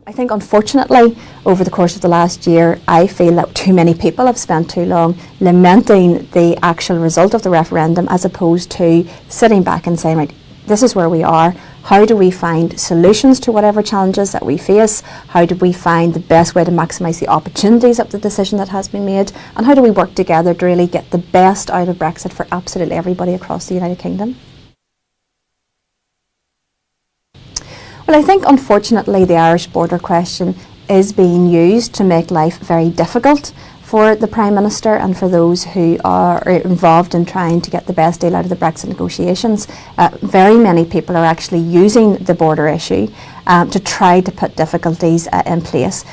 I think unfortunately over the course of the last year I feel that too many people have spent too long lamenting the actual result of the referendum as opposed to sitting back and saying, right, this is where we are, how do we find solutions to whatever challenges that we face, how do we find the best way to maximise the opportunities of the decision that has been made, and how do we work together to really get the best out of Brexit for absolutely everybody across the United Kingdom. Well, I think unfortunately the Irish border question is being used to make life very difficult for the Prime Minister and for those who are involved in trying to get the best deal out of the Brexit negotiations. Very many people are actually using the border issue to try to put difficulties in place.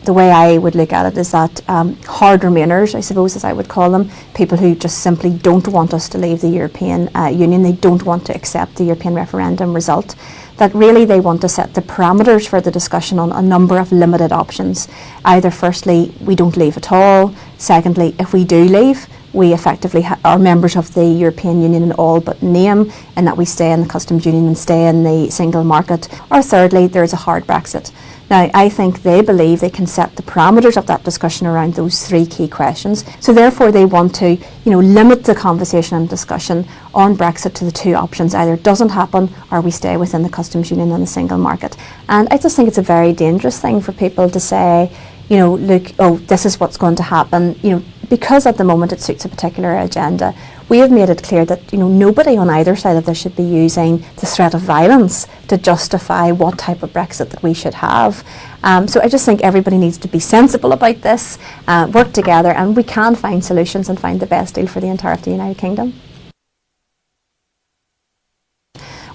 The way I would look at it is that hard remainers, I suppose as I would call them, people who just simply don't want us to leave the European Union, they don't want to accept the European referendum result, that really they want to set the parameters for the discussion on a number of limited options. Either firstly, we don't leave at all, secondly, if we do leave, we effectively are members of the European Union in all but name, and that we stay in the customs union and stay in the single market, or thirdly, there is a hard Brexit. Now, I think they believe they can set the parameters of that discussion around those three key questions. So therefore they want to, limit the conversation and discussion on Brexit to the two options. Either it doesn't happen or we stay within the customs union and the single market. And I just think it's a very dangerous thing for people to say, look, oh, this is what's going to happen, because at the moment it suits a particular agenda. We have made it clear that nobody on either side of this should be using the threat of violence to justify what type of Brexit that we should have. So I just think everybody needs to be sensible about this, work together, and we can find solutions and find the best deal for the entirety of the United Kingdom.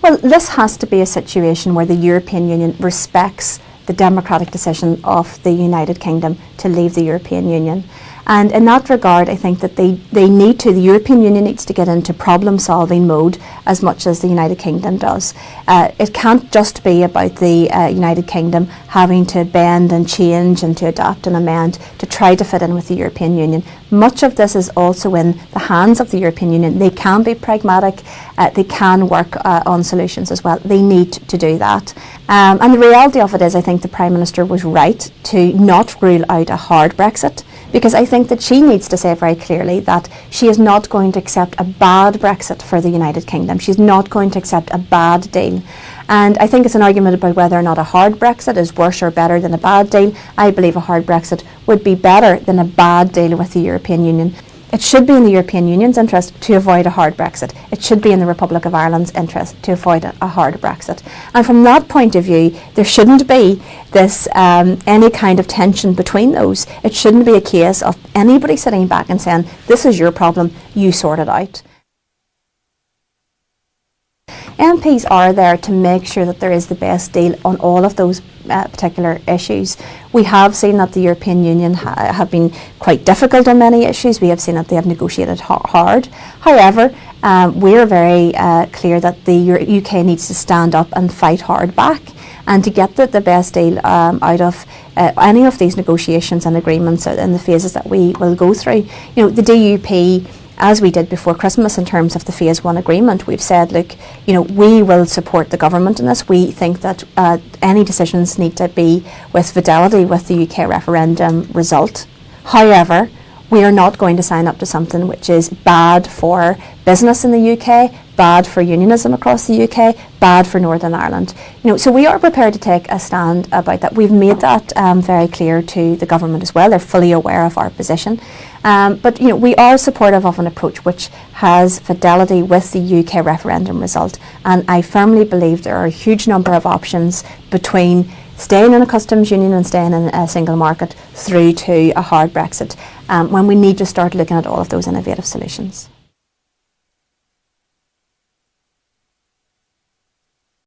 Well, this has to be a situation where the European Union respects the democratic decision of the United Kingdom to leave the European Union. And in that regard, I think that the European Union needs to get into problem-solving mode as much as the United Kingdom does. It can't just be about the United Kingdom having to bend and change and to adapt and amend to try to fit in with the European Union. Much of this is also in the hands of the European Union. They can be pragmatic, they can work on solutions as well. They need to do that. And the reality of it is, I think the Prime Minister was right to not rule out a hard Brexit, because I think that she needs to say very clearly that she is not going to accept a bad Brexit for the United Kingdom. She's not going to accept a bad deal. And I think it's an argument about whether or not a hard Brexit is worse or better than a bad deal. I believe a hard Brexit would be better than a bad deal with the European Union. It should be in the European Union's interest to avoid a hard Brexit. It should be in the Republic of Ireland's interest to avoid a hard Brexit. And from that point of view, there shouldn't be this any kind of tension between those. It shouldn't be a case of anybody sitting back and saying, this is your problem, you sort it out. MPs are there to make sure that there is the best deal on all of those particular issues. We have seen that the European Union have been quite difficult on many issues. We have seen that they have negotiated hard. However, we're very clear that the UK needs to stand up and fight hard back, and to get the best deal out of any of these negotiations and agreements in the phases that we will go through. The DUP, as we did before Christmas in terms of the Phase 1 agreement, we've said, look, we will support the government in this. We think that any decisions need to be with fidelity with the UK referendum result. However, we are not going to sign up to something which is bad for business in the UK, bad for unionism across the UK, bad for Northern Ireland. So we are prepared to take a stand about that. We've made that very clear to the government as well. They're fully aware of our position. But we are supportive of an approach which has fidelity with the UK referendum result. And I firmly believe there are a huge number of options between staying in a customs union and staying in a single market through to a hard Brexit, when we need to start looking at all of those innovative solutions.